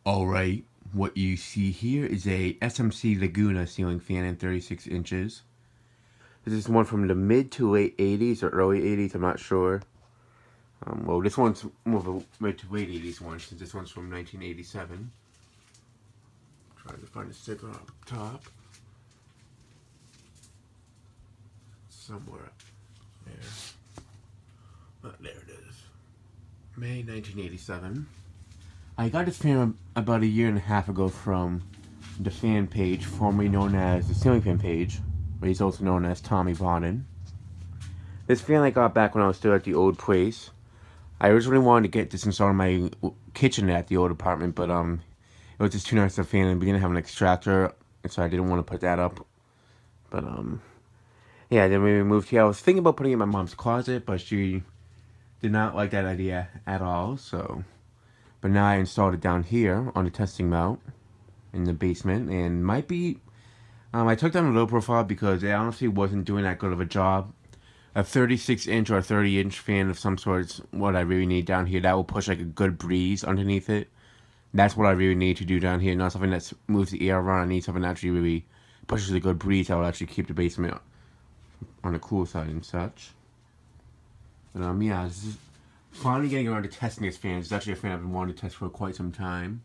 Alright, what you see here is a SMC Laguna ceiling fan in 36 inches. This is one from the mid to late 80s or early 80s, I'm not sure. Well, this one's more of a mid to late 80s one, since this one's from 1987. Trying to find a sticker up top. Somewhere up there. Oh, there it is. May 1987. I got this fan about a year and a half ago from the fan page, formerly known as the ceiling fan page, but he's also known as Tommy Bonin. This fan I got back when I was still at the old place. I originally wanted to get this installed in my kitchen at the old apartment, but it was just too nice of a fan, and we didn't have an extractor, and so I didn't want to put that up. But yeah, then when we moved here, I was thinking about putting it in my mom's closet, but she did not like that idea at all, so... But now I installed it down here on the testing mount in the basement, and might be... I took down the low profile because it honestly wasn't doing that good of a job. A 36-inch or a 30-inch fan of some sort is what I really need down here. That will push like a good breeze underneath it. That's what I really need to do down here. Not something that moves the air around. I need something that actually really pushes a good breeze that will actually keep the basement on the cool side and such. But yeah, this is finally getting around to testing this fan. It's actually a fan I've been wanting to test for quite some time.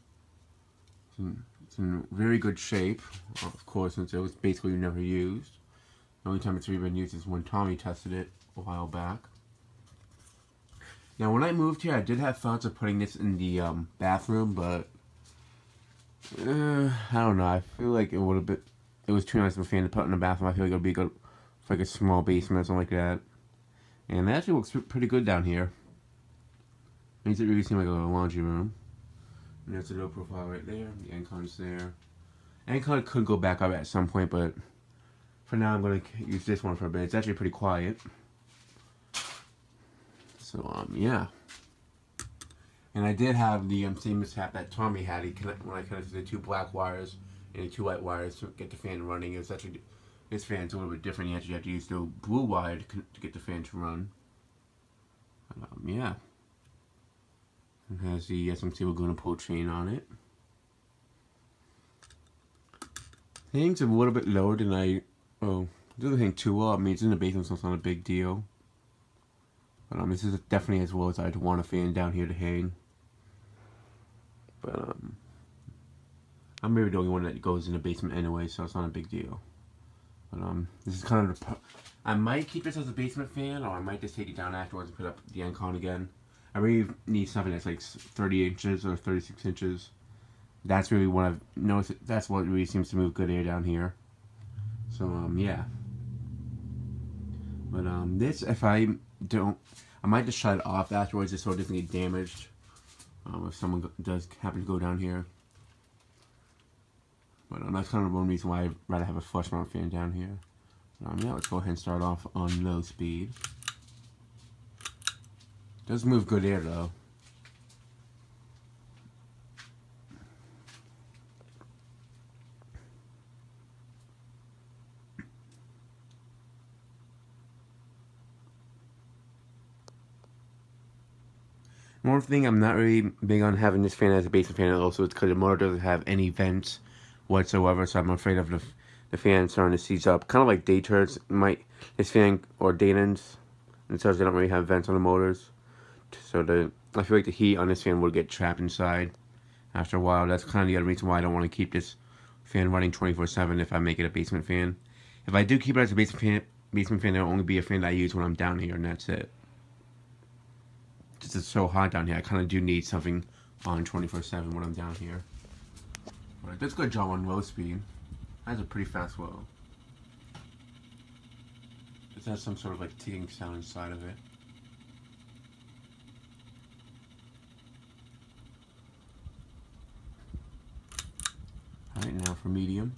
It's in very good shape, of course, since it was basically never used. The only time it's really been used is when Tommy tested it a while back. Now, when I moved here, I did have thoughts of putting this in the bathroom, but I don't know. I feel like it would have been. It was too nice of a fan to put in the bathroom. I feel like it would be good for like a small basement or something like that. And that actually looks pretty good down here. Makes it really seem like a little laundry room. And there's a low profile right there. The Encon's there. Encon could go back up at some point, but for now I'm going to use this one for a bit. It's actually pretty quiet. So, yeah. And I did have the same mishap that Tommy had. When I connected the two black wires and the two white wires to get the fan running. It was actually, this fan's a little bit different. You actually have to use the blue wire to get the fan to run. But, yeah. It has the SMC Laguna pull chain on it. Things a little bit lower than it doesn't hang too well. I mean, it's in the basement, so it's not a big deal. But this is definitely as well as I'd want a fan down here to hang. But I'm maybe the only one that goes in the basement anyway, so it's not a big deal. But this is kind of I might keep this as a basement fan, or I might just take it down afterwards and put up the Encon again. I really need something that's like 30 inches or 36 inches. That's really what I've noticed. That's what really seems to move good air down here. So, yeah. But, this, if I don't... I might just shut it off afterwards just so it doesn't get damaged. If someone does happen to go down here. But, that's kind of one reason why I'd rather have a flush mount fan down here. Yeah, let's go ahead and start off on low speed. Does move good air though. One thing I'm not really big on having this fan as a basement fan also is because the motor doesn't have any vents whatsoever, so I'm afraid of the fan starting to seize up. Kind of like day turrets this fan or Danon's, and so they don't really have vents on the motors. So I feel like the heat on this fan will get trapped inside after a while. That's kind of the other reason why I don't want to keep this fan running 24/7 if I make it a basement fan. If I do keep it as a basement fan, it'll only be a fan that I use when I'm down here, and that's it. Just it's so hot down here, I kind of do need something on 24/7 when I'm down here. But it does a good job on low speed. That's a pretty fast flow. It has some sort of like ticking sound inside of it. Alright, now for medium.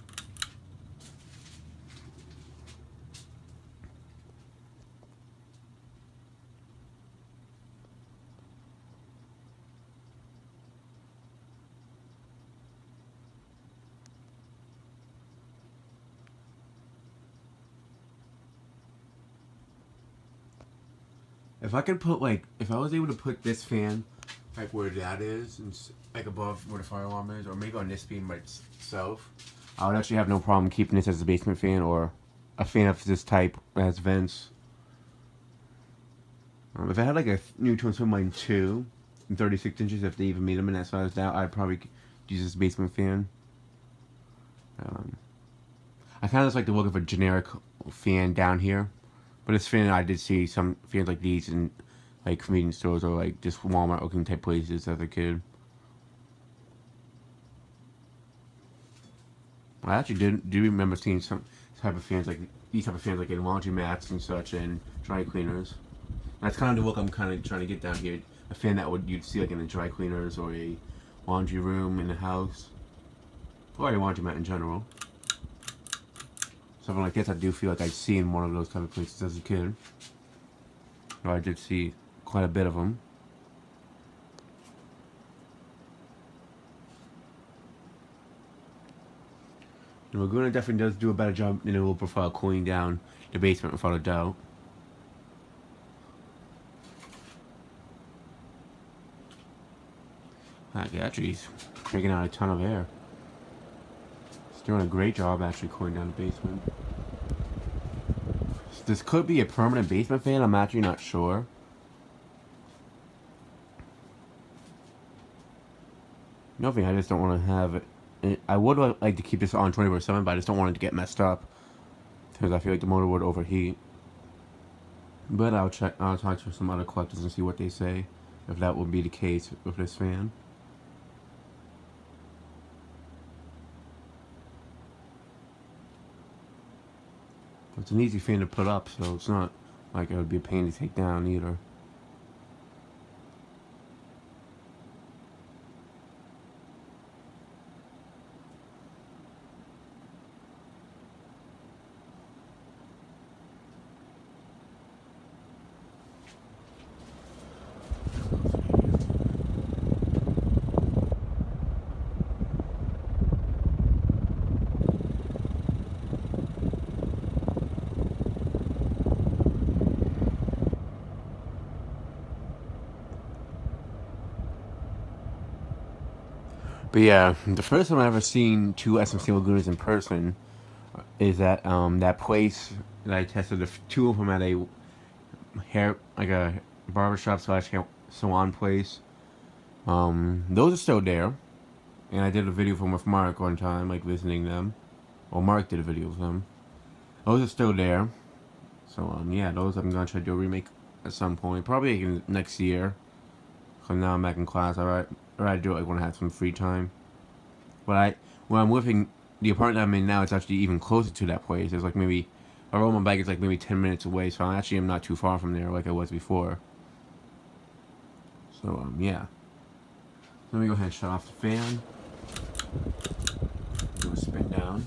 If I could put if I was able to put this fan like where that is, and like above where the fire alarm is, or maybe on this beam by itself. I would actually have no problem keeping this as a basement fan or a fan of this type that has vents. If I had like a new twin swim line 2 and 36 inches, if they even made them in that size now, I'd probably use this basement fan. I kind of just like the look of a generic fan down here. But this fan, I did see some fans like these in like convenience stores or like just Walmart looking type places as a kid. I actually do remember seeing some type of fans like these type of fans like in laundromats and such and dry cleaners. That's kind of the look I'm kind of trying to get down here. A fan that you'd see like in the dry cleaners or a laundry room in the house, or a laundromat in general. Something like this, I do feel like I'd see in one of those type of places as a kid. Or I did see quite a bit of them. The Laguna definitely does do a better job in a low profile cooling down the basement without a doubt. Actually, he's taking out a ton of air. He's doing a great job actually cooling down the basement. This could be a permanent basement fan, I'm actually not sure. No thing, I just don't want to have it. I would like to keep this on 24/7, but I just don't want it to get messed up. Because I feel like the motor would overheat. But I'll talk to some other collectors and see what they say. If that would be the case with this fan. It's an easy fan to put up, so it's not like it would be a pain to take down either. But yeah, the first time I ever seen two SMC Lagunas in person is at that place that I tested two of them at a a barbershop slash salon place. Those are still there, and I did a video from with Mark one time, like visiting them. Well, Mark did a video of them. Those are still there. So yeah, those I'm gonna try to do a remake at some point, probably like next year. Cause now I'm back in class. I do it like when I have some free time. But when I'm living, the apartment I'm in now, it's actually even closer to that place. It's like maybe, I rode my bike, it's like maybe 10 minutes away, so I actually am not too far from there like I was before. So, yeah. Let me go ahead and shut off the fan. Do a spin down.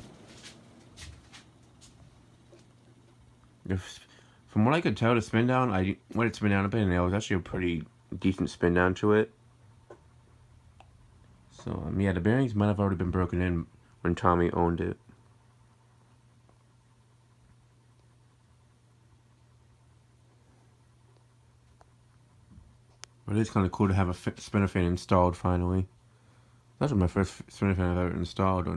From what I could tell, the spin down, I went to spin down a bit, and it was actually a pretty decent spin down to it. So, yeah, the bearings might have already been broken in when Tommy owned it. But it is kind of cool to have a spinner fan installed finally. That's my first spinner fan I've ever installed,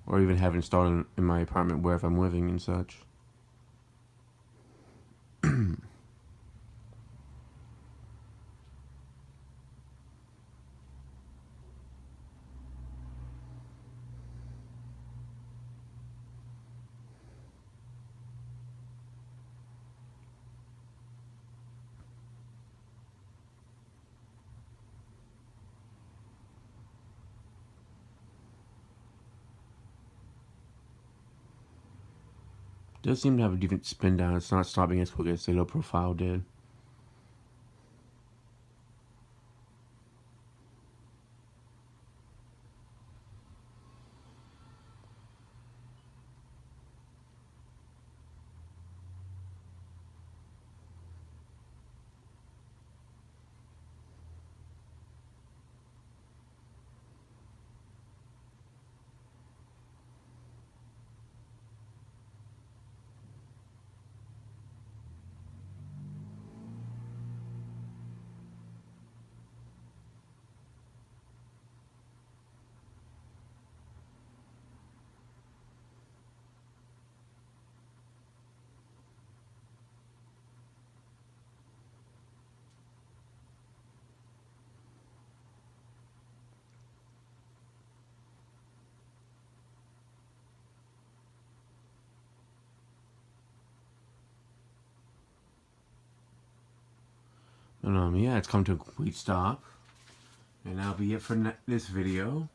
or even have installed in my apartment wherever I'm living and such. It does seem to have a different spin down. It's not stopping as quick as the low profile did. And yeah, it's come to a complete stop. And that'll be it for this video.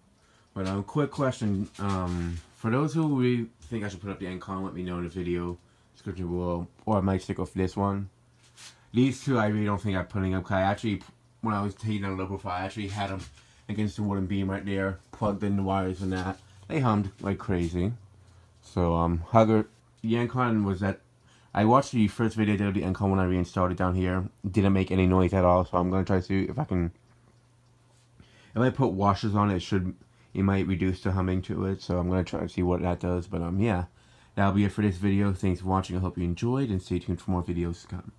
But quick question, for those who really think I should put up the icon, let me know in the video description below, or I might stick with this one. These two I really don't think I'm putting up, because I actually, when I was taking down the low profile, I actually had them against the wooden beam right there, plugged in the wires and that. They hummed like crazy. So, Hugger, the icon was that, I watched the first video I did of the icon when I reinstalled it down here. Didn't make any noise at all, so I'm going to try to see if I can, if I put washers on it, it might reduce the humming to it, so I'm going to try to see what that does. But yeah, that'll be it for this video. Thanks for watching. I hope you enjoyed, and stay tuned for more videos to come.